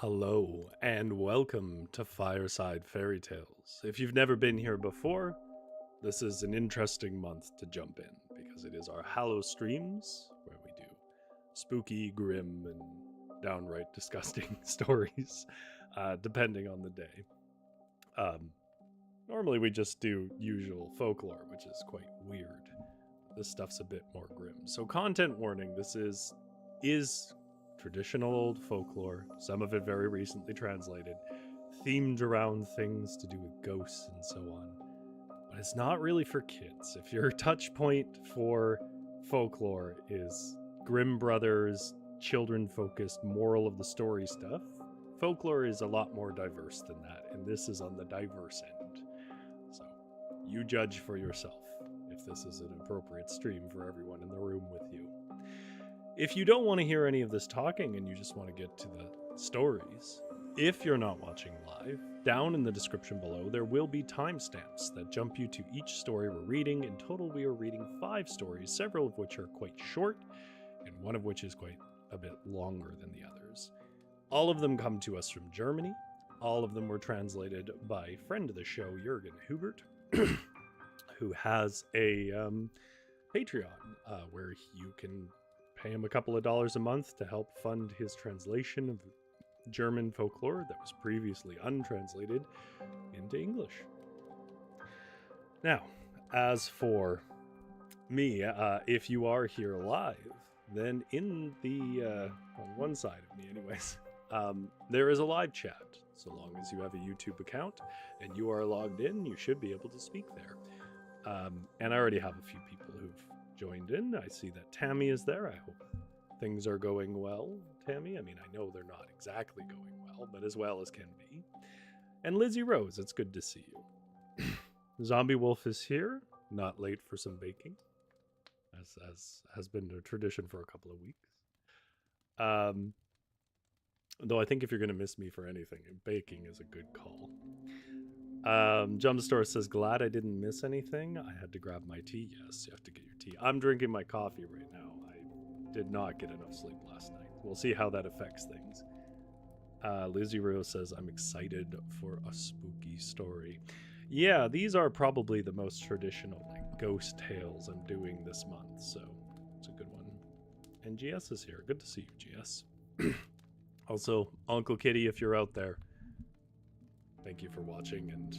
Hello and welcome to Fireside Fairytales. If you've never been here before, this is an interesting month to jump in because it is our Hallowstreams where we do spooky, grim, and downright disgusting stories, depending on the day. Normally we just do usual folklore, which is quite weird. This stuff's a bit more grim. So content warning, this is traditional old folklore, some of it very recently translated, themed around things to do with ghosts and so on. But it's not really for kids. If your touch point for folklore is Grimm Brothers, children-focused moral of the story stuff, folklore is a lot more diverse than that, and this is on the diverse end. So you judge for yourself if this is an appropriate stream for everyone in the room with you. If you don't want to hear any of this talking and you just want to get to the stories, if you're not watching live, down in the description below there will be timestamps that jump you to each story we're reading. In total, we are reading 5 stories, several of which are quite short, and one of which is quite a bit longer than the others. All of them come to us from Germany. All of them were translated by friend of the show, Jürgen Hubert, who has a Patreon where you can pay him a couple of dollars a month to help fund his translation of German folklore that was previously untranslated into English. Now, as for me, if you are here live, then in the, on one side of me anyways, there is a live chat. So long as you have a YouTube account and you are logged in, you should be able to speak there. And I already have a few people who've joined in. I see that Tammy is there. I hope things are going well, Tammy. I mean, I know they're not exactly going well, but as well as can be. And Lizzie Rose, it's good to see you. Zombie Wolf is here, not late for some baking, as has been a tradition for a couple of weeks. Though I think if you're going to miss me for anything, baking is a good call. Jumpstore says, glad I didn't miss anything. I had to grab my tea. Yes, you have to get your tea. I'm drinking my coffee right now. I did not get enough sleep last night. We'll see how that affects things. Lizzie Rose says, I'm excited for a spooky story. Yeah, these are probably the most traditional like ghost tales I'm doing this month, so it's a good one. And GS is here. Good to see you, GS. Also, Uncle Kitty, if you're out there, thank you for watching, and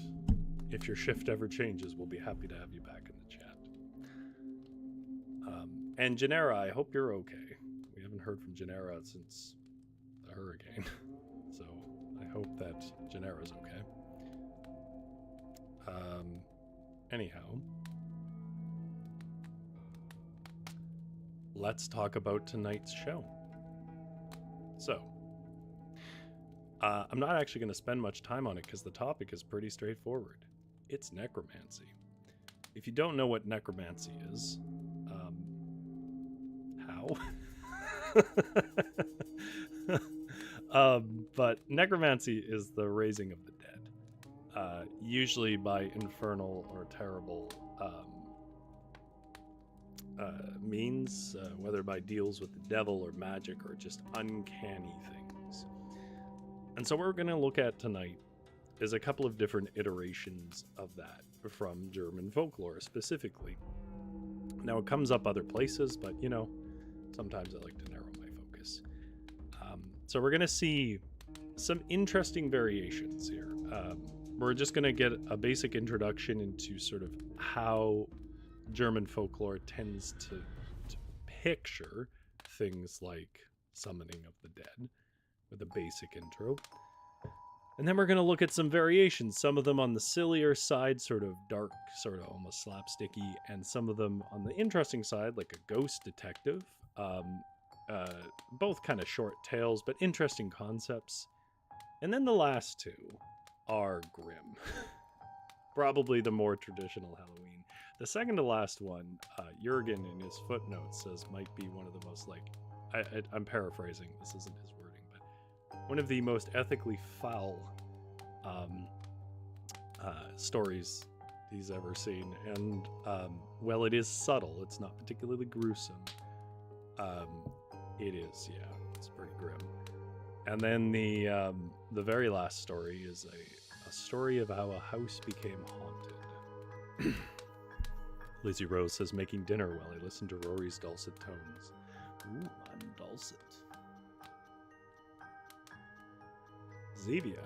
if your shift ever changes, we'll be happy to have you back in the chat. And Janera, I hope you're okay. We haven't heard from Janera since the hurricane, so I hope that Janera's okay. Anyhow, let's talk about tonight's show. So, I'm not actually going to spend much time on it because the topic is pretty straightforward. It's necromancy. If you don't know what necromancy is, how? But necromancy is the raising of the dead, usually by infernal or terrible means, whether by deals with the devil or magic or just uncanny things. And so what we're going to look at tonight is a couple of different iterations of that from German folklore specifically. Now it comes up other places, but you know, sometimes I like to narrow my focus. So we're going to see some interesting variations here. We're just going to get a basic introduction into sort of how German folklore tends to picture things like summoning of the dead, with a basic intro. And then we're going to look at some variations, some of them on the sillier side, sort of dark, sort of almost slapsticky, and some of them on the interesting side, like a ghost detective. Both kind of short tales, but interesting concepts. And then the last two are grim. Probably the more traditional Halloween. The second to last one, Jürgen in his footnotes says might be one of the most, like, I'm paraphrasing, this isn't his wording, but one of the most ethically foul stories he's ever seen. And well, it is subtle, it's not particularly gruesome. It is, yeah, it's pretty grim. And then the very last story is a story of how a house became haunted. Lizzie Rose says, making dinner while I listen to Rory's dulcet tones. Ooh, I'm dulcet. Zevia,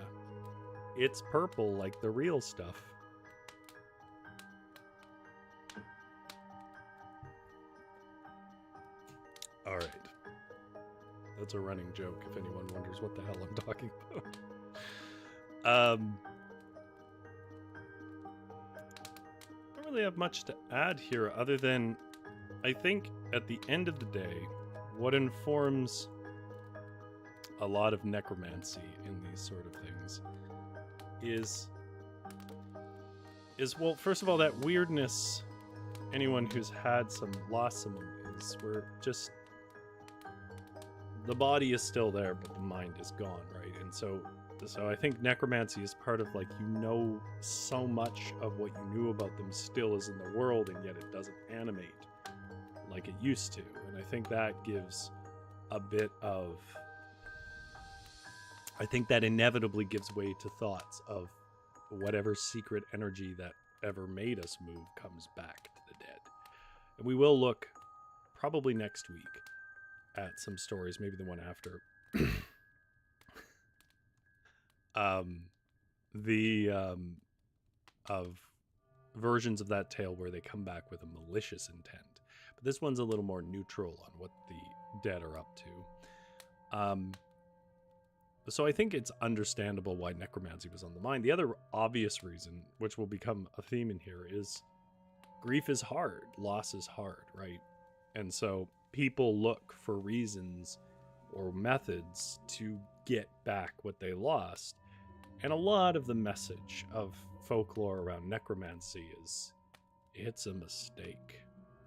it's purple like the real stuff. All right. That's a running joke if anyone wonders what the hell I'm talking about. I don't really have much to add here other than I think at the end of the day, what informs a lot of necromancy in these sort of things is well, first of all, that weirdness. Anyone who's had lost someone is we're just, the body is still there, but the mind is gone, right? And so I think necromancy is part of, like, so much of what you knew about them still is in the world, and yet it doesn't animate like it used to. And I think that gives a bit of, I think that inevitably gives way to thoughts of whatever secret energy that ever made us move comes back to the dead. And we will look probably next week at some stories, maybe the one after, of versions of that tale where they come back with a malicious intent. But this one's a little more neutral on what the dead are up to. So I think it's understandable why necromancy was on the mind. The other obvious reason, which will become a theme in here, is grief is hard, loss is hard, right? And so people look for reasons or methods to get back what they lost. And a lot of the message of folklore around necromancy is it's a mistake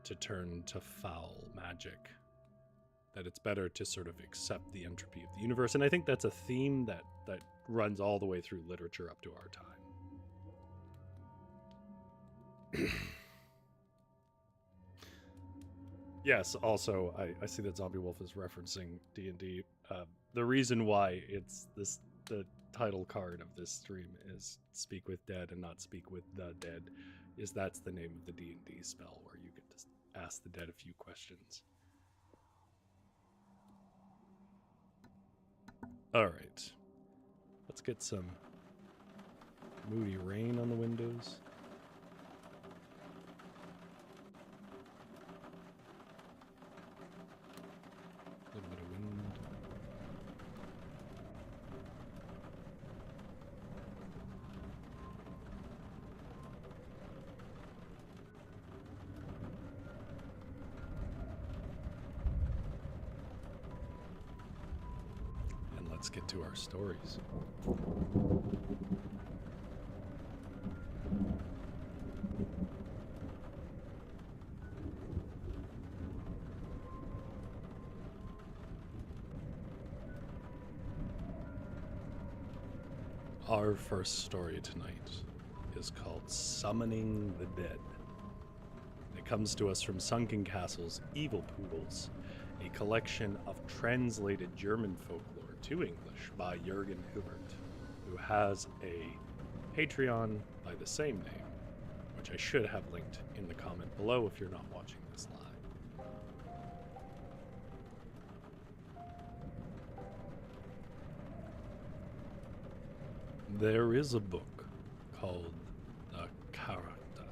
to turn to foul magic. That it's better to sort of accept the entropy of the universe. And I think that's a theme that runs all the way through literature up to our time. Yes, also, I see that Zombie Wolf is referencing D&D. The reason why it's the title card of this stream is Speak with Dead and not Speak with the Dead, is that's the name of the D&D spell where you get to ask the dead a few questions. All right, let's get some moody rain on the windows. A little bit of wind. Let's get to our stories. Our first story tonight is called Summoning the Dead. It comes to us from Sunken Castle's Evil Poodles, a collection of translated German folklore to English by Jürgen Hubert, who has a Patreon by the same name, which I should have linked in the comment below if you're not watching this live. There is a book called The Character,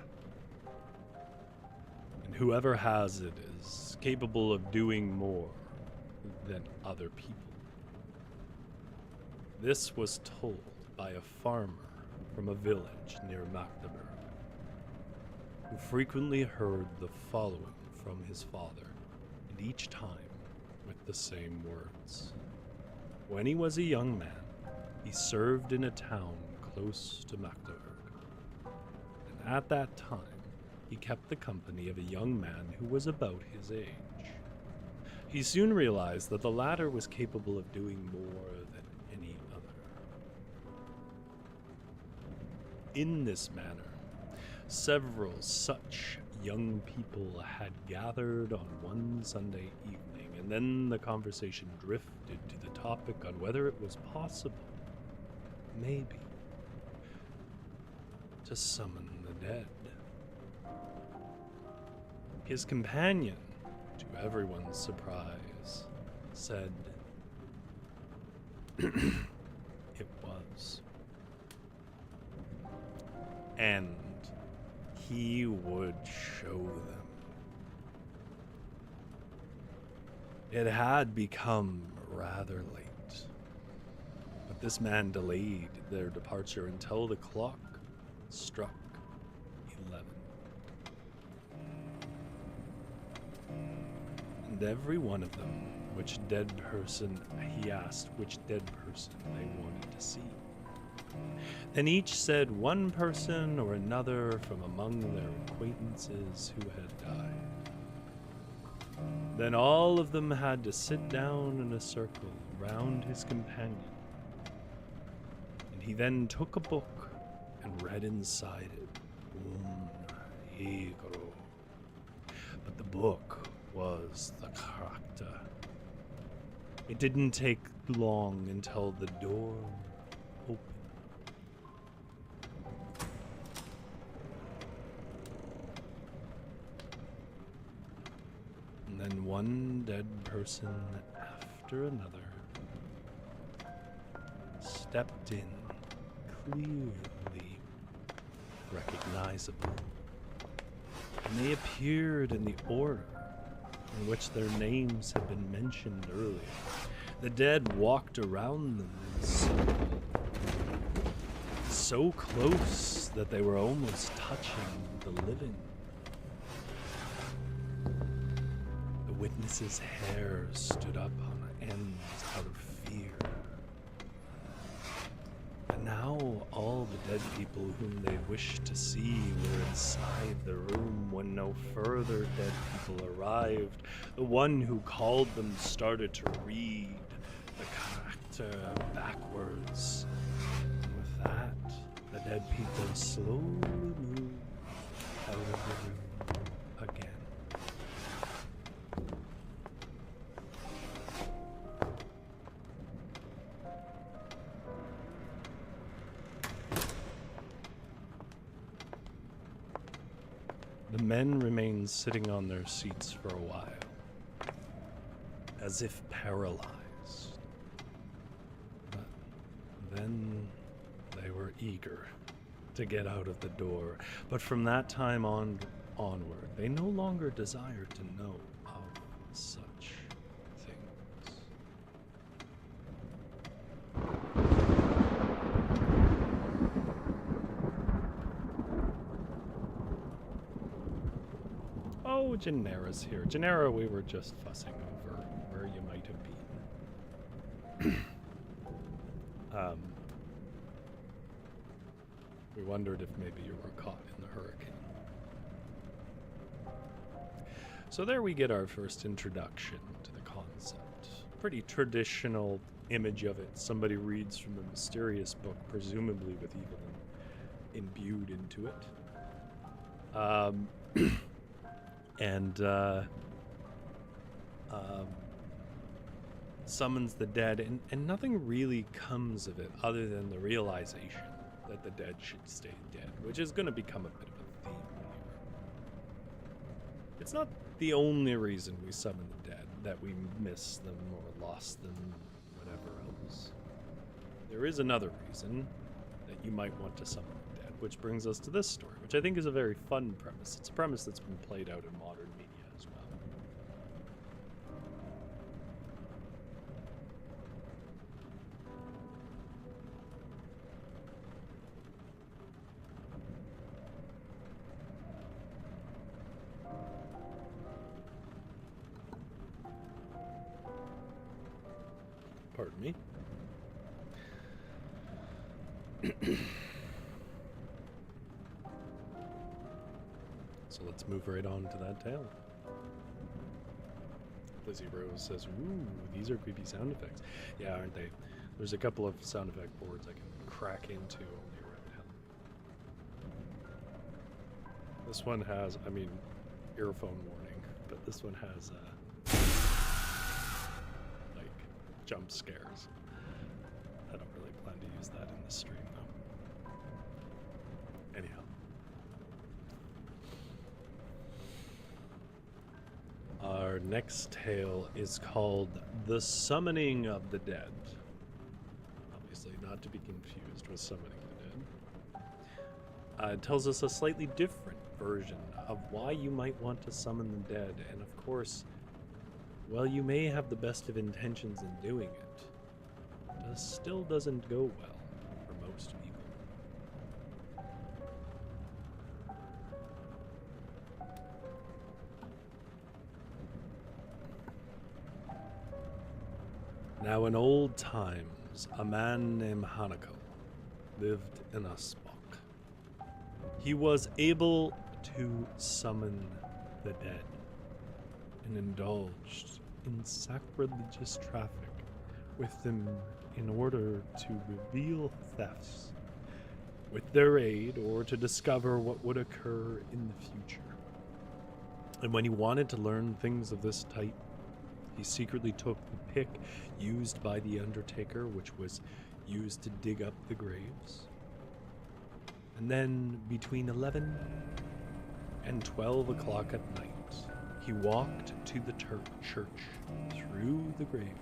and whoever has it is capable of doing more than other people. This was told by a farmer from a village near Magdeburg, who frequently heard the following from his father, and each time with the same words. When he was a young man, he served in a town close to Magdeburg, and at that time he kept the company of a young man who was about his age. He soon realized that the latter was capable of doing more than any other. In this manner, several such young people had gathered on one Sunday evening, and then the conversation drifted to the topic on whether it was possible, maybe, to summon the dead. His companion, to everyone's surprise, said it was. And he would show them. It had become rather late, but this man delayed their departure until the clock struck 11. And every one of them, he asked which dead person they wanted to see. Then each said one person or another from among their acquaintances who had died. Then all of them had to sit down in a circle round his companion. And he then took a book and read inside it, but the book was the character. It didn't take long until the door opened. And then one dead person after another stepped in, clearly recognizable. And they appeared in the order in which their names had been mentioned earlier. The dead walked around them in a circle, so close that they were almost touching the living. The witness's hair stood up on end out of fear. And now all the dead people whom they wished to see were inside the room when no further dead people arrived. The one who called them started to read the character backwards. And with that, the dead people slowly moved out of the room again. The men remained sitting on their seats for a while, as if paralyzed. But then they were eager to get out of the door. But from that time onward, they no longer desired to know of such things. Oh, Genera's here. Genera, we were just fussing over where you might have been. We wondered if maybe you were caught in the hurricane. So there we get our first introduction to the concept. Pretty traditional image of it. Somebody reads from a mysterious book, presumably with evil imbued into it. And summons the dead, and nothing really comes of it other than the realization that the dead should stay dead, which is going to become a bit of a theme here. It's not the only reason we summon the dead, that we miss them or lost them, whatever else. There is another reason that you might want to summon the dead, which brings us to this story, which I think is a very fun premise. It's a premise that's been played out in modern media as well. Pardon me. So let's move right on to that tale. Lizzie Rose says, ooh, these are creepy sound effects. Yeah, aren't they? There's a couple of sound effect boards I can crack into only around hell. This one has, I mean, earphone warning, but this one has like jump scares. I don't really plan to use that in the stream though. Anyhow. Our next tale is called The Summoning of the Dead. Obviously not to be confused with Summoning the Dead. It tells us a slightly different version of why you might want to summon the dead, and of course, while you may have the best of intentions in doing it, still doesn't go well for most people. Now in old times, a man named Hanako lived in Unsplash. He was able to summon the dead and indulged in sacrilegious traffic with them in order to reveal thefts with their aid or to discover what would occur in the future. And when he wanted to learn things of this type, he secretly took the pick used by the Undertaker, which was used to dig up the graves. And then between 11 and 12 o'clock at night, he walked to the church through the graveyard.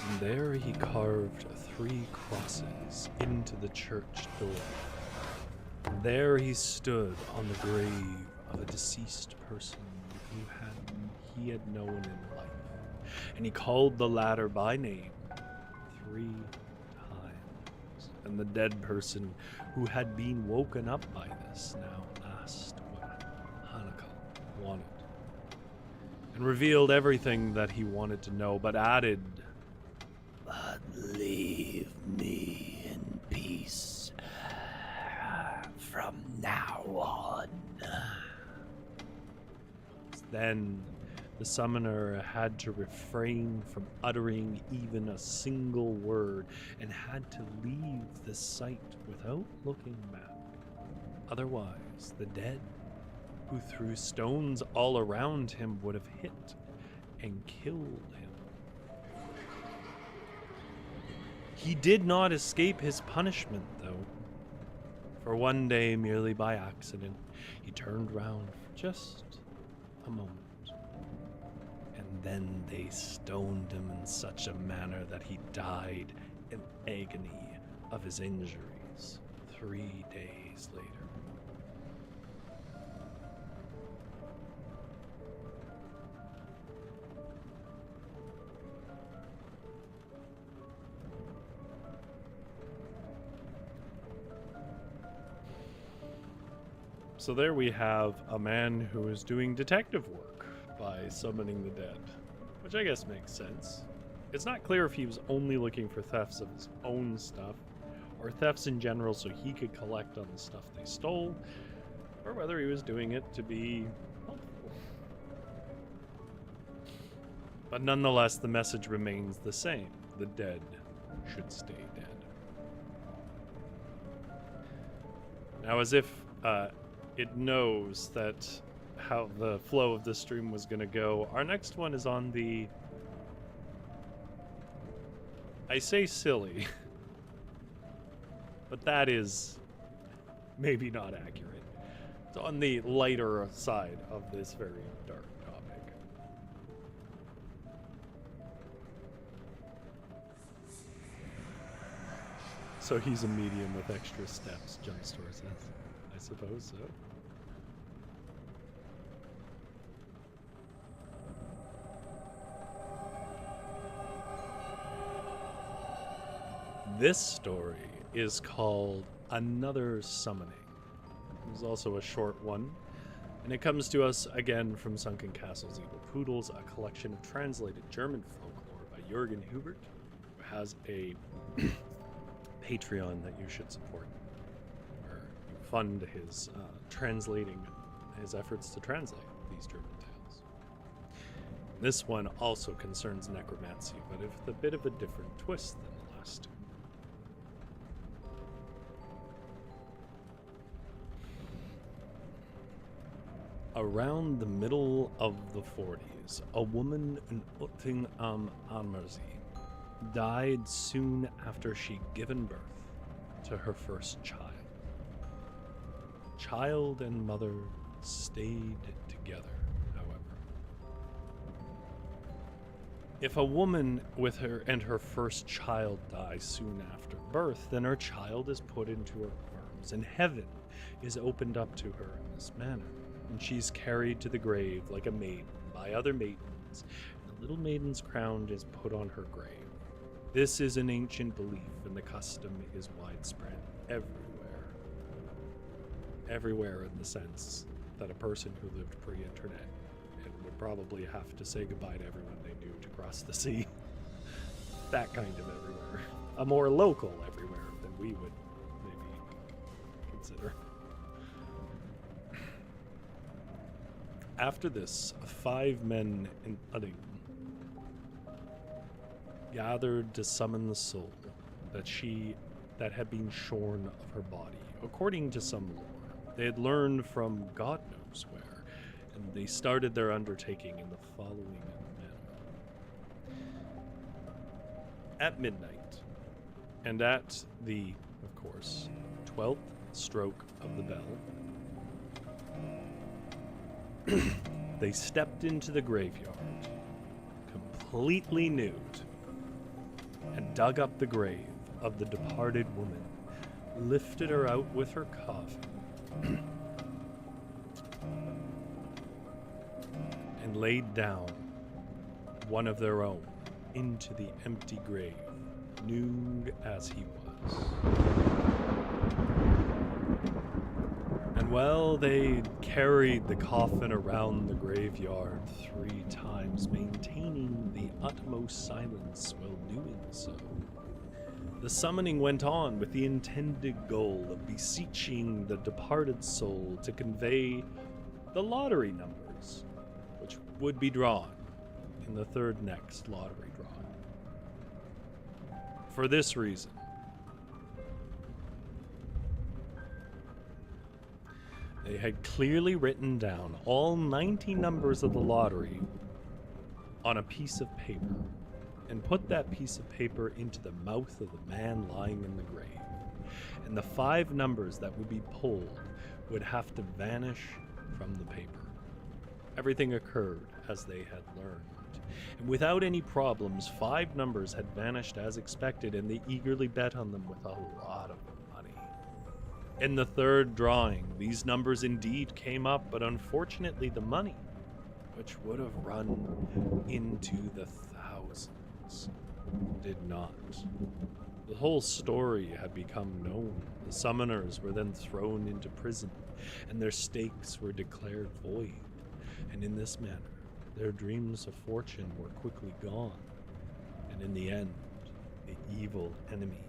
And there he carved 3 crosses into the church door. And there he stood on the grave of a deceased person who he had known in life, and he called the latter by name 3 times. And the dead person who had been woken up by this now asked what Hanako wanted, and revealed everything that he wanted to know, but added, "But leave me in peace from now on." Then the summoner had to refrain from uttering even a single word and had to leave the site without looking back. Otherwise, the dead, who threw stones all around him, would have hit and killed him. He did not escape his punishment, though, for one day, merely by accident, he turned round for just a moment, and then they stoned him in such a manner that he died in agony of his injuries 3 days later. So there we have a man who is doing detective work by summoning the dead, which I guess makes sense. It's not clear if he was only looking for thefts of his own stuff, or thefts in general so he could collect on the stuff they stole, or whether he was doing it to be helpful. But nonetheless, the message remains the same. The dead should stay dead. Now, as if it knows that how the flow of the stream was going to go, our next one is on the, I say silly, but that is maybe not accurate. It's on the lighter side of this very dark topic. So he's a medium with extra steps, Jumpstore says. I suppose so. This story is called Another Summoning. It's also a short one, and it comes to us again from Sunken Castle's Evil Poodles, a collection of translated German folklore by Jürgen Hubert, who has a Patreon that you should support, where you fund his his efforts to translate these German tales. This one also concerns necromancy, but with a bit of a different twist than the last two. Around the middle of the 40s, a woman in Utting am Ammersee died soon after she'd given birth to her first child. Child and mother stayed together, however. If a woman with her first child dies soon after birth, then her child is put into her arms, and heaven is opened up to her in this manner, and she's carried to the grave like a maiden by other maidens, and the little maiden's crown is put on her grave. This is an ancient belief, and the custom is widespread everywhere in the sense that a person who lived pre-internet and would probably have to say goodbye to everyone they knew to cross the sea. That kind of everywhere. A more local everywhere than we would maybe consider. After this, 5 men in Udding gathered to summon the soul that had been shorn of her body, according to some lore. They had learned from God knows where, and they started their undertaking in the following manner. At midnight, and at the, of course, 12th stroke of the bell, they stepped into the graveyard, completely nude, and dug up the grave of the departed woman, lifted her out with her coffin, and laid down one of their own into the empty grave, nude as he was. And well, they carried the coffin around the graveyard 3 times, maintaining the utmost silence while doing so. The summoning went on with the intended goal of beseeching the departed soul to convey the lottery numbers, which would be drawn in the 3rd next lottery drawing. For this reason, they had clearly written down all 90 numbers of the lottery on a piece of paper, and put that piece of paper into the mouth of the man lying in the grave. And the 5 numbers that would be pulled would have to vanish from the paper. Everything occurred as they had learned. And without any problems, 5 numbers had vanished as expected, and they eagerly bet on them with a lot of money. In the 3rd drawing, these numbers indeed came up, but unfortunately the money, which would have run into the thousands, did not. The whole story had become known. The summoners were then thrown into prison, and their stakes were declared void. And in this manner, their dreams of fortune were quickly gone. And in the end, the evil enemy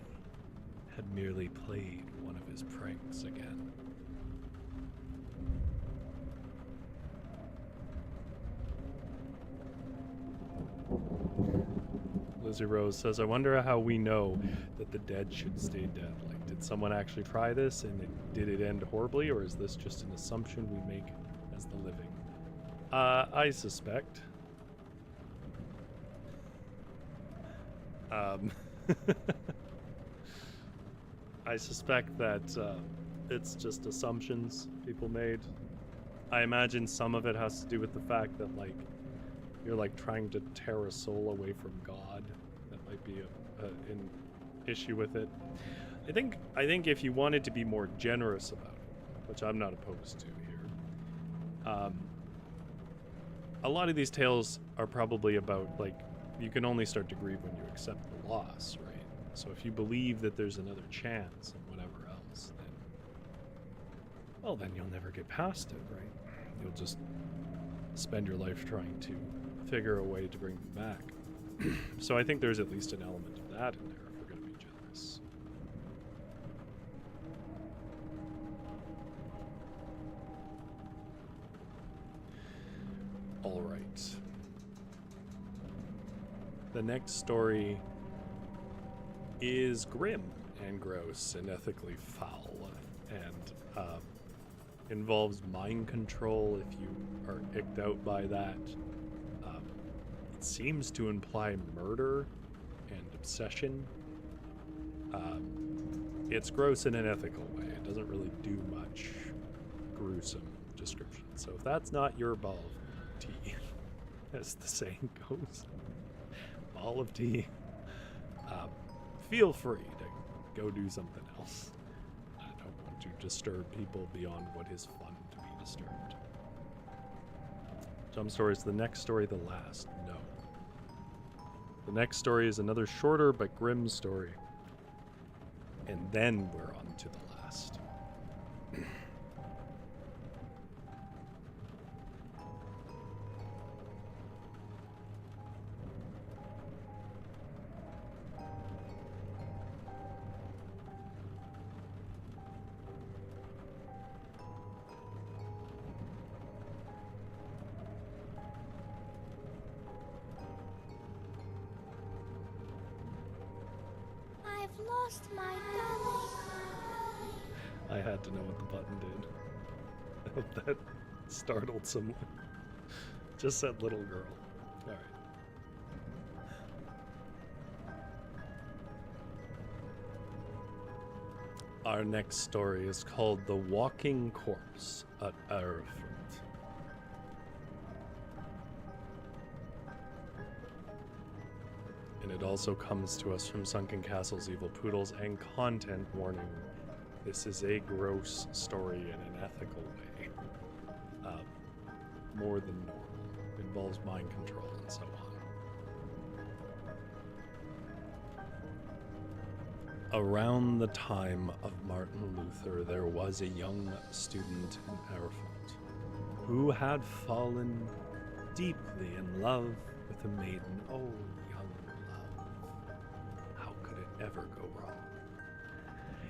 had merely played one of his pranks again. Lizzie Rose says, I wonder how we know that the dead should stay dead. Like, did someone actually try this and did it end horribly, or is this just an assumption we make as the living? I suspect. I suspect that it's just assumptions people made. I imagine some of it has to do with the fact that, like, you're like trying to tear a soul away from God. That might be an issue with it. I think if you wanted to be more generous about it, which I'm not opposed to here, a lot of these tales are probably about, like, you can only start to grieve when you accept the loss, right? So if you believe that there's another chance and whatever else, then, well, then you'll never get past it, right? You'll just spend your life trying to figure a way to bring them back. So I think there's at least an element of that in there if we're going to be generous. All right. The next story is grim and gross and ethically foul, and involves mind control if you are icked out by that. It seems to imply murder and obsession. It's gross in an ethical way. It doesn't really do much gruesome description. So if that's not your ball of tea, as the saying goes, ball of tea, feel free to go do something else. I don't want to disturb people beyond what is fun to be disturbed. Jump stories, the next story, the last. No. The next story is another shorter but grim story. And then we're on to the last. I've lost my darling. I had to know what the button did. I hope that startled someone. Just said little girl. Alright. Our next story is called The Walking Corpse at Erfurt. And it also comes to us from Sunken Castles, Evil Poodles, and content warning. This is a gross story in an ethical way. More than normal. It involves mind control and so on. Around the time of Martin Luther, there was a young student in Erfurt who had fallen deeply in love with a maiden. Oh, young love. How could it ever go wrong?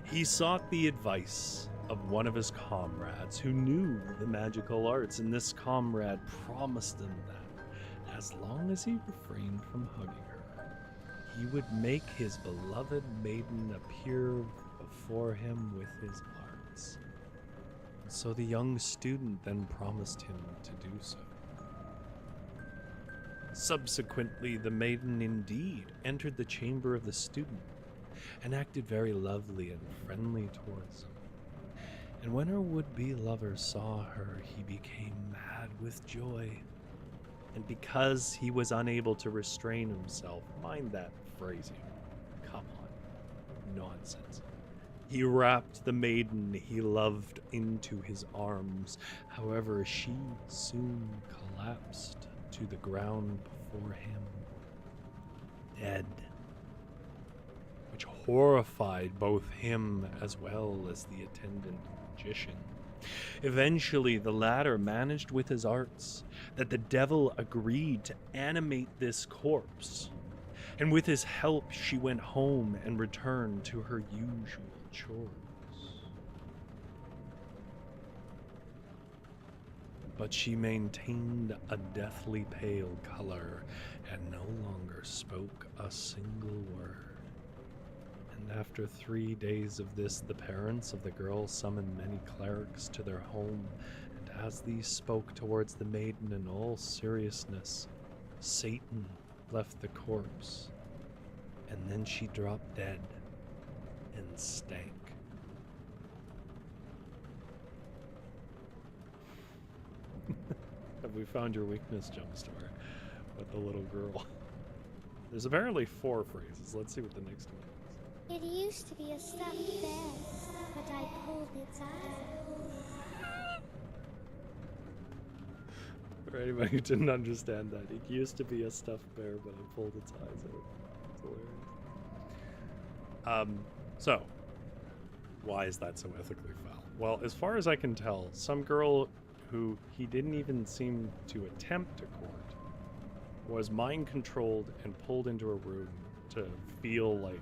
He sought the advice of one of his comrades who knew the magical arts, and this comrade promised him that as long as he refrained from hugging her, he would make his beloved maiden appear before him with his arts. So the young student then promised him to do so. Subsequently, the maiden indeed entered the chamber of the student and acted very lovely and friendly towards him. And when her would-be lover saw her, he became mad with joy. And because he was unable to restrain himself, mind that phrasing, come on, nonsense. He wrapped the maiden he loved into his arms. However, she soon collapsed to the ground before him, dead, which horrified both him as well as the attendant magician. Eventually, the latter managed with his arts that the devil agreed to animate this corpse, and with his help she went home and returned to her usual chores. But she maintained a deathly pale color and no longer spoke a single word. And after 3 days of this, the parents of the girl summoned many clerics to their home, and as these spoke towards the maiden in all seriousness, Satan left the corpse, and then she dropped dead and stank. Have we found your weakness, Jumpstore, with the little girl? There's apparently 4 phrases. Let's see what the next one is. It used to be a stuffed bear, but I pulled its eye. For anybody who didn't understand that, it used to be a stuffed bear, but I pulled its eyes out. It's hilarious. So, why is that so ethically foul? Well, as far as I can tell, some girl who he didn't even seem to attempt to court was mind controlled and pulled into a room to feel like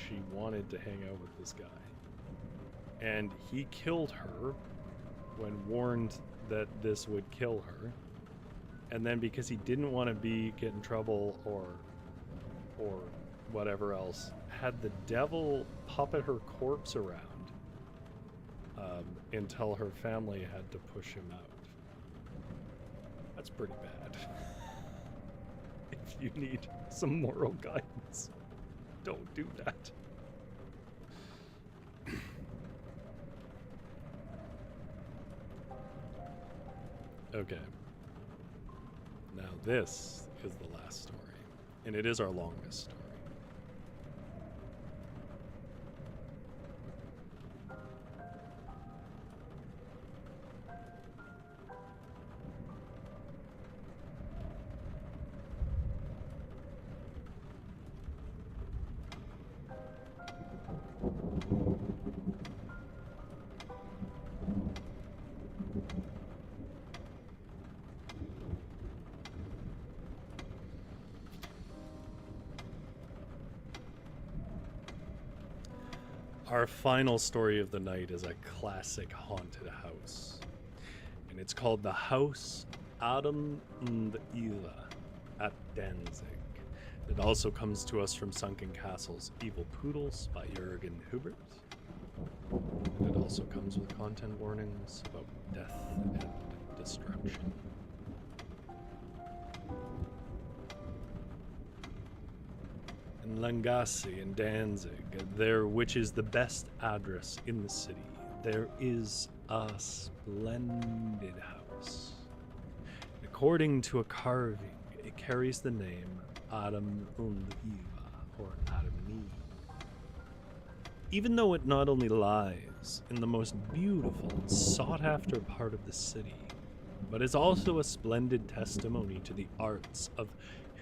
she wanted to hang out with this guy. And he killed her when warned that this would kill her. And then because he didn't want to get in trouble or or whatever else, had the devil puppet her corpse around until her family had to push him out. That's pretty bad. If you need some moral guidance, don't do that. Okay. Now this is the last story, and it is our longest story. Our final story of the night is a classic haunted house, and it's called the House Adam und Eva at Danzig. It also comes to us from Sunken Castle's Evil Poodles by Jürgen Hubert. And it also comes with content warnings about death and destruction. In Langassi in Danzig, which is the best address in the city, there is a splendid house. According to a carving, it carries the name Adam und Eva, or Adam and Eve. Even though it not only lies in the most beautiful and sought-after part of the city, but is also a splendid testimony to the arts of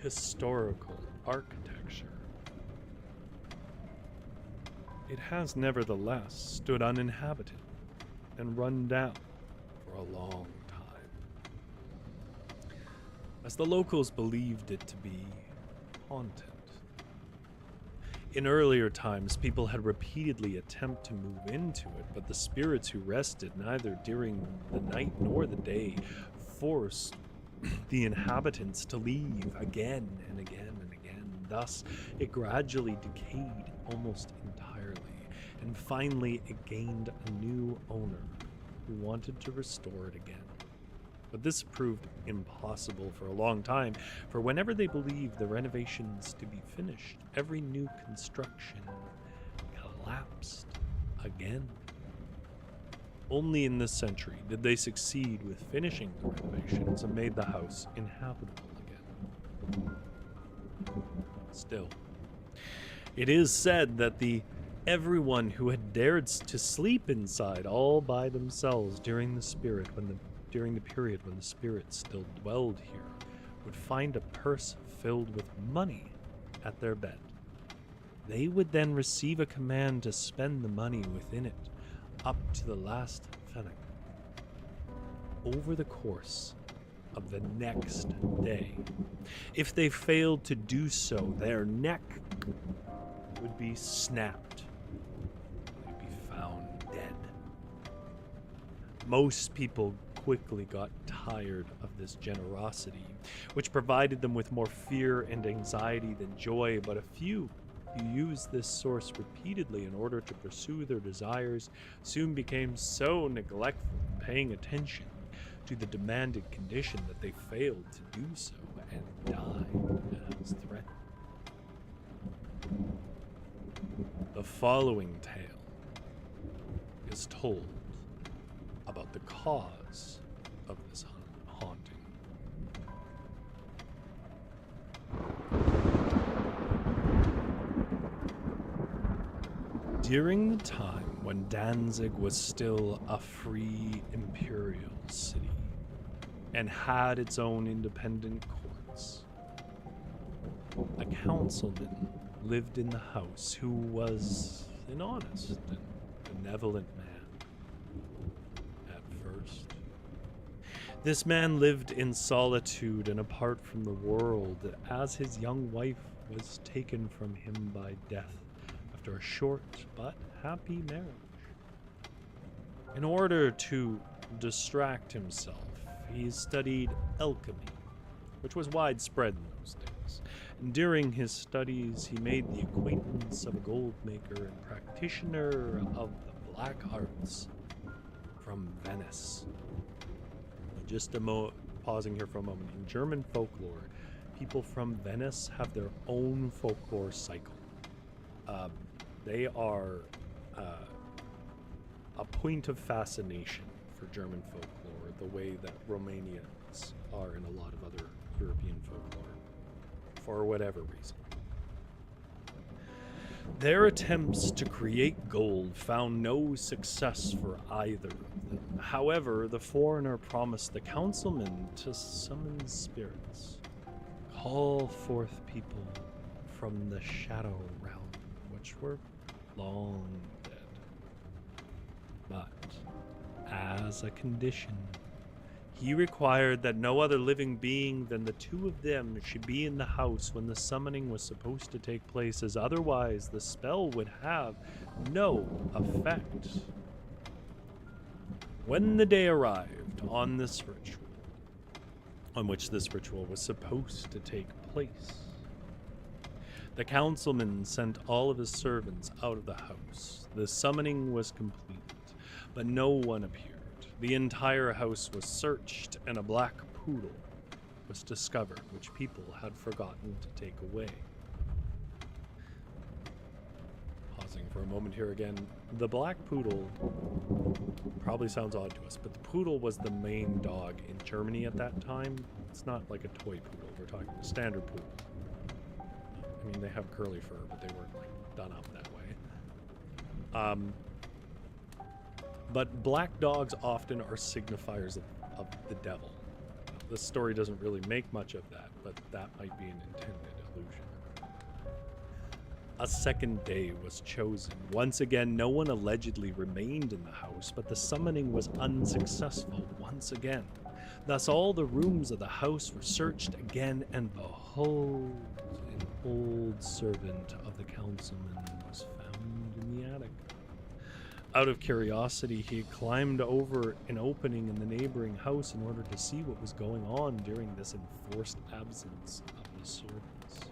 historical architecture. It has nevertheless stood uninhabited and run down for a long time, as the locals believed it to be haunted. In earlier times, people had repeatedly attempted to move into it, but the spirits who rested neither during the night nor the day forced the inhabitants to leave again and again and again. Thus, it gradually decayed almost entirely, and finally it gained a new owner who wanted to restore it again. But this proved impossible for a long time, for whenever they believed the renovations to be finished, every new construction collapsed again. Only in this century did they succeed with finishing the renovations and made the house inhabitable again. Still, it is said that everyone who had dared to sleep inside all by themselves during the period when the spirit still dwelled here would find a purse filled with money at their bed. They would then receive a command to spend the money within it up to the last pfennig. Over the course of the next day, if they failed to do so, their neck would be snapped. They'd be found dead. Most people quickly got tired of this generosity, which provided them with more fear and anxiety than joy, but a few who used this source repeatedly in order to pursue their desires soon became so neglectful in paying attention to the demanded condition that they failed to do so and died as threatened. The following tale is told about the cause of this haunting. During the time when Danzig was still a free imperial city and had its own independent courts, a councilman lived in the house who was an honest and benevolent man. This man lived in solitude and apart from the world, as his young wife was taken from him by death after a short but happy marriage. In order to distract himself, he studied alchemy, which was widespread in those days. things. And during his studies, he made the acquaintance of a gold maker and practitioner of the black arts from Venice. Just pausing here for a moment. In German folklore, people from Venice have their own folklore cycle. They are a point of fascination for German folklore, the way that Romanians are in a lot of other European folklore, for whatever reason. Their attempts to create gold found no success for either of them. However, the foreigner promised the councilman to summon spirits, call forth people from the shadow realm, which were long dead. But, as a condition, he required that no other living being than the two of them should be in the house when the summoning was supposed to take place, as otherwise the spell would have no effect. When the day arrived on which this ritual was supposed to take place, the councilman sent all of his servants out of the house. The summoning was complete, but no one appeared. The entire house was searched, and a black poodle was discovered, which people had forgotten to take away. Pausing for a moment here again. The black poodle probably sounds odd to us, but the poodle was the main dog in Germany at that time. It's not like a toy poodle. We're talking a standard poodle. I mean, they have curly fur, but they weren't like done up that way. But black dogs often are signifiers of the devil. This story doesn't really make much of that, but that might be an intended illusion. A second day was chosen. Once again, no one allegedly remained in the house, but the summoning was unsuccessful once again. Thus, all the rooms of the house were searched again, and behold, an old servant of the councilman was found in the attic. Out of curiosity, he had climbed over an opening in the neighboring house in order to see what was going on during this enforced absence of the servants.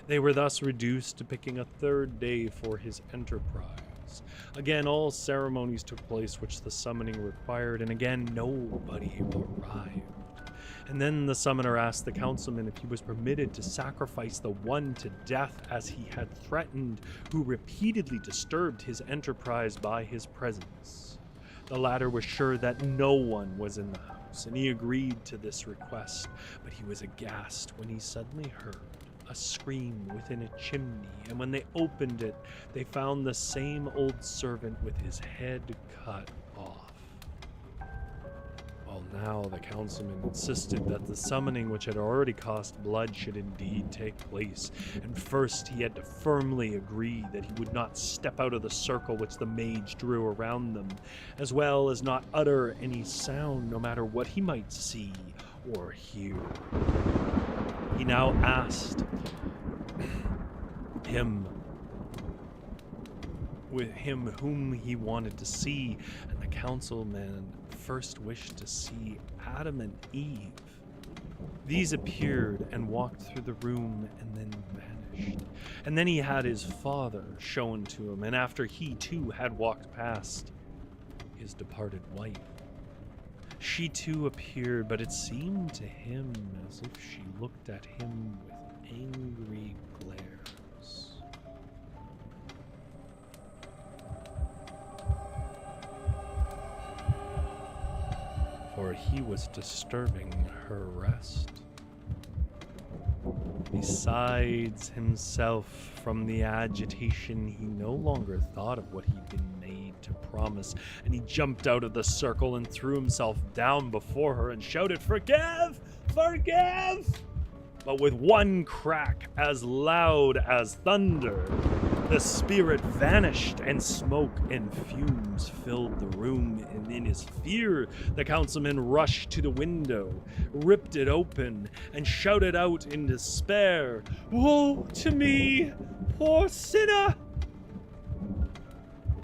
They were thus reduced to picking a third day for his enterprise. Again, all ceremonies took place which the summoning required, and again, nobody arrived. And then the summoner asked the councilman if he was permitted to sacrifice the one to death as he had threatened, who repeatedly disturbed his enterprise by his presence. The latter was sure that no one was in the house, and he agreed to this request, but he was aghast when he suddenly heard a scream within a chimney, and when they opened it, they found the same old servant with his head cut off. Well, now the councilman insisted that the summoning, which had already cost blood, should indeed take place, and first he had to firmly agree that he would not step out of the circle which the mage drew around them, as well as not utter any sound, no matter what he might see or hear. He now asked him whom he wanted to see, and the councilman first wished to see Adam and Eve. These appeared and walked through the room and then vanished. And then he had his father shown to him, and after he too had walked past, his departed wife. She too appeared, but it seemed to him as if she looked at him with angry glares. For he was disturbing her rest. Besides himself, from the agitation, he no longer thought of what he'd been made to promise, and he jumped out of the circle and threw himself down before her and shouted, "Forgive! Forgive!" But with one crack as loud as thunder, the spirit vanished, and smoke and fumes filled the room, and in his fear, the councilman rushed to the window, ripped it open, and shouted out in despair, "Woe to me, poor sinner!"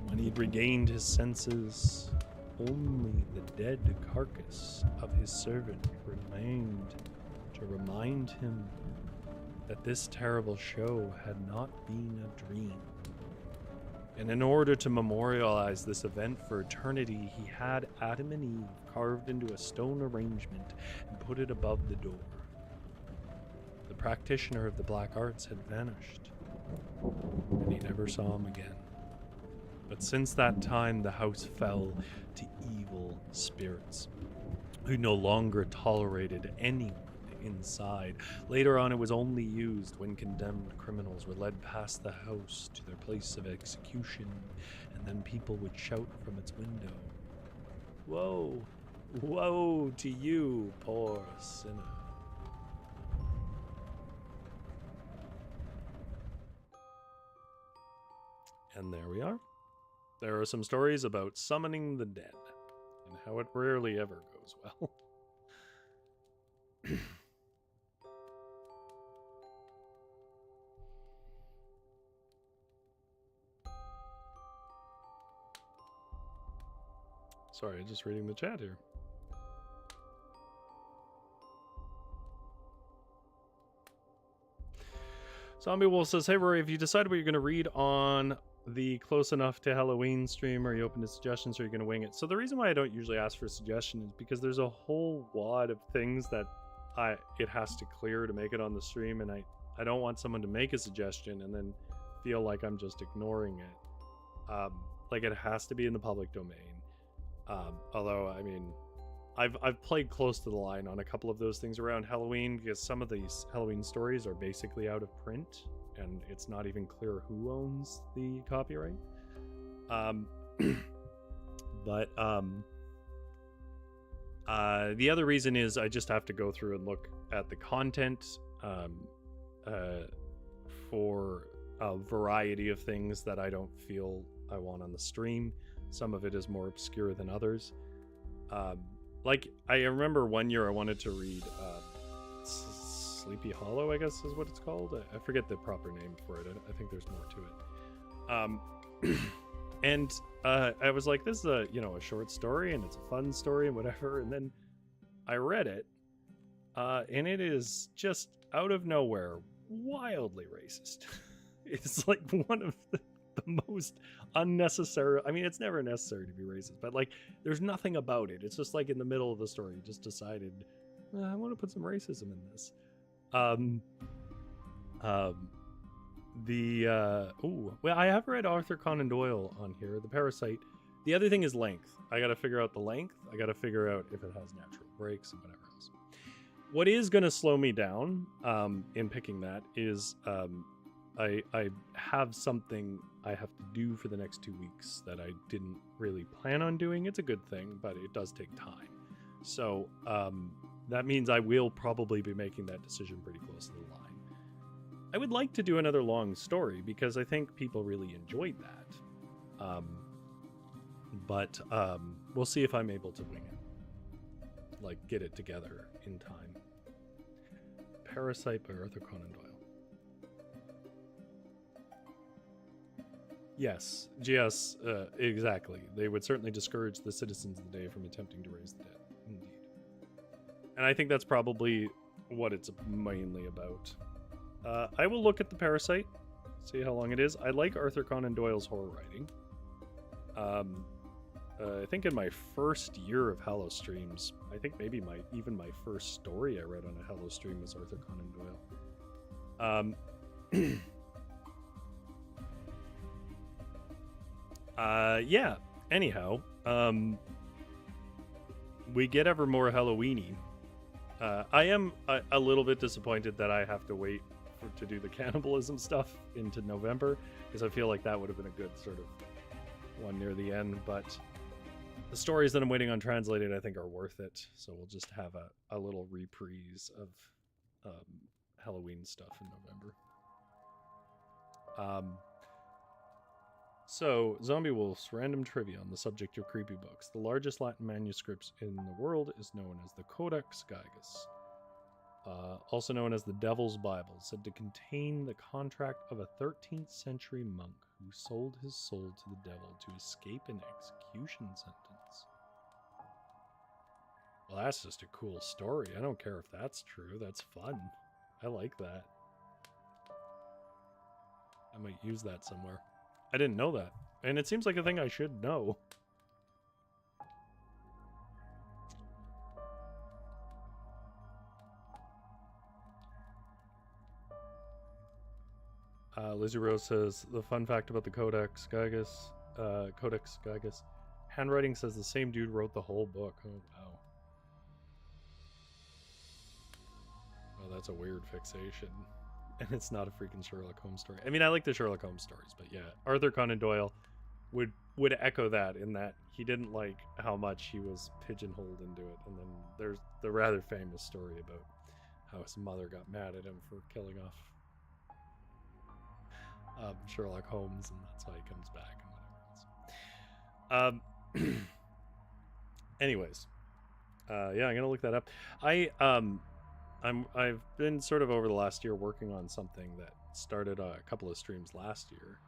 When he'd regained his senses, only the dead carcass of his servant remained to remind him that this terrible show had not been a dream. And in order to memorialize this event for eternity, he had Adam and Eve carved into a stone arrangement and put it above the door. The practitioner of the black arts had vanished, and he never saw him again. But since that time, the house fell to evil spirits who no longer tolerated anyone inside. Later on, it was only used when condemned criminals were led past the house to their place of execution, and then people would shout from its window, "Woe, woe to you, poor sinner." And there we are. There are some stories about summoning the dead, and how it rarely ever goes well. Sorry, just reading the chat here. Zombie Wolf says, "Hey Rory, have you decided what you're going to read on the Close Enough to Halloween stream? Or are you open to suggestions, or are you going to wing it?" So the reason why I don't usually ask for suggestions is because there's a whole lot of things that it has to clear to make it on the stream, and I don't want someone to make a suggestion and then feel like I'm just ignoring it. Like, it has to be in the public domain. Although, I mean, I've played close to the line on a couple of those things around Halloween, because some of these Halloween stories are basically out of print, and it's not even clear who owns the copyright. The other reason is I just have to go through and look at the content for a variety of things that I don't feel I want on the stream. Some of it is more obscure than others. Like, I remember one year I wanted to read Sleepy Hollow, I guess is what it's called. I forget the proper name for it. I think there's more to it. And I was like, this is a short story, and it's a fun story and whatever. And then I read it, and it is just out of nowhere wildly racist. It's like one of the most unnecessary. I mean, it's never necessary to be racist, but like, there's nothing about it. It's just like in the middle of the story, you just decided, I want to put some racism in this. Well, I have read Arthur Conan Doyle on here, The Parasite. The other thing is length. I got to figure out the length. I got to figure out if it has natural breaks and whatever else. What is going to slow me down in picking that is I have something I have to do for the next 2 weeks that I didn't really plan on doing. It's a good thing, but it does take time. So that means I will probably be making that decision pretty close to the line. I would like to do another long story because I think people really enjoyed that. But we'll see if I'm able to wing it. Like, get it together in time. Parasite by Arthur Conan Doyle. Yes, exactly. They would certainly discourage the citizens of the day from attempting to raise the dead. Indeed. And I think that's probably what it's mainly about. I will look at The Parasite, see how long it is. I like Arthur Conan Doyle's horror writing. I think in my first year of Hallowstreams, I think maybe even my first story I read on a Hallowstream was Arthur Conan Doyle. Yeah, anyhow, we get ever more Halloweeny. I am a little bit disappointed that I have to wait to do the cannibalism stuff into November, because I feel like that would have been a good sort of one near the end, but the stories that I'm waiting on translated I think are worth it, so we'll just have a little reprise of Halloween stuff in November. So, Zombie Wolf's random trivia on the subject of creepy books. The largest Latin manuscripts in the world is known as the Codex Gigas, also known as the Devil's Bible, said to contain the contract of a 13th century monk who sold his soul to the devil to escape an execution sentence. Well, that's just a cool story. I don't care if that's true. That's fun. I like that. I might use that somewhere. I didn't know that. And it seems like a thing I should know. Lizzie Rose says, the fun fact about the Codex Gygas, handwriting says the same dude wrote the whole book. Oh, wow. Oh, that's a weird fixation. And it's not a freaking Sherlock Holmes story. I mean, I like the Sherlock Holmes stories, but yeah, Arthur Conan Doyle would echo that in that he didn't like how much he was pigeonholed into it. And then there's the rather famous story about how his mother got mad at him for killing off Sherlock Holmes, and that's why he comes back and whatever else. Anyways, yeah, I'm gonna look that up. I've been sort of over the last year working on something that started a couple of streams last year.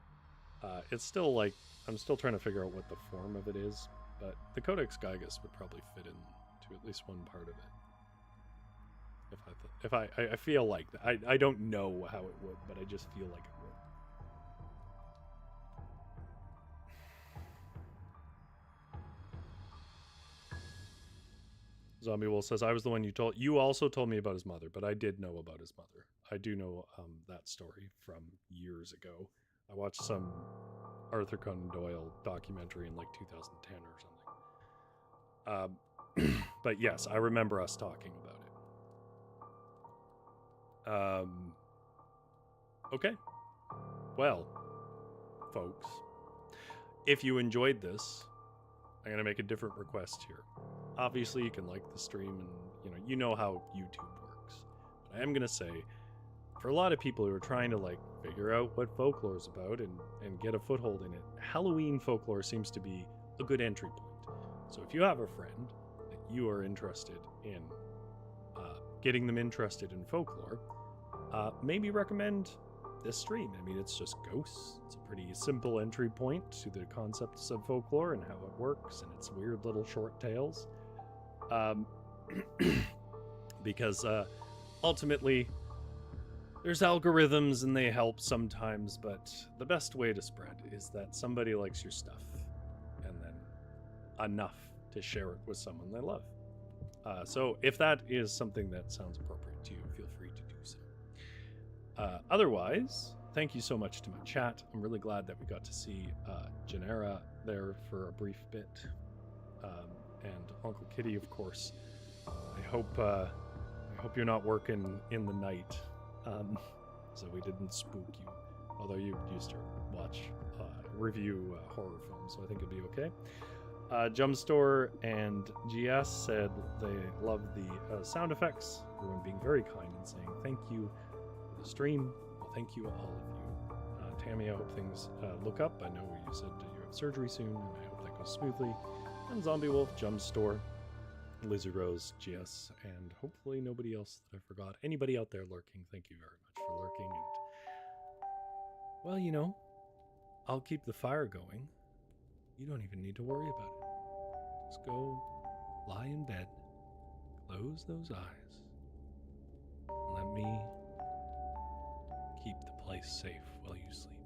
It's still like I'm still trying to figure out what the form of it is, but the Codex Gygas would probably fit into at least one part of it. I feel like that. I don't know how it would, but I just feel like it would. Zombie Wolf says, I was the one you also told me about his mother, but I did know about his mother. I do know that story from years ago. I watched some Arthur Conan Doyle documentary in like 2010 or something. But yes, I remember us talking about it. Okay. Well, folks, if you enjoyed this, I'm going to make a different request here. Obviously, you can like the stream and, you know how YouTube works. But I am going to say, for a lot of people who are trying to, like, figure out what folklore is about and get a foothold in it, Halloween folklore seems to be a good entry point. So if you have a friend that you are interested in getting them interested in folklore, maybe recommend this stream. I mean, it's just ghosts. It's a pretty simple entry point to the concepts of folklore and how it works, and its weird little short tales. Because ultimately, there's algorithms and they help sometimes, but the best way to spread is that somebody likes your stuff, and then enough to share it with someone they love. So if that is something that sounds appropriate to you, feel free to do so. Otherwise, thank you so much to my chat. I'm really glad that we got to see Janera there for a brief bit. And Uncle Kitty, of course. I hope you're not working in the night, so we didn't spook you. Although you used to watch review horror films, so I think it'd be okay. Jumpstore and GS said they love the sound effects. Everyone being very kind and saying thank you for the stream. Well, thank you all of you. Tammy, I hope things look up. I know you said you have surgery soon, and I hope that goes smoothly. And Zombie Wolf, Jumpstore, Lizzie Rose, GS, and hopefully nobody else that I forgot. Anybody out there lurking, thank you very much for lurking. And, well, I'll keep the fire going. You don't even need to worry about it. Just go lie in bed, close those eyes, and let me keep the place safe while you sleep.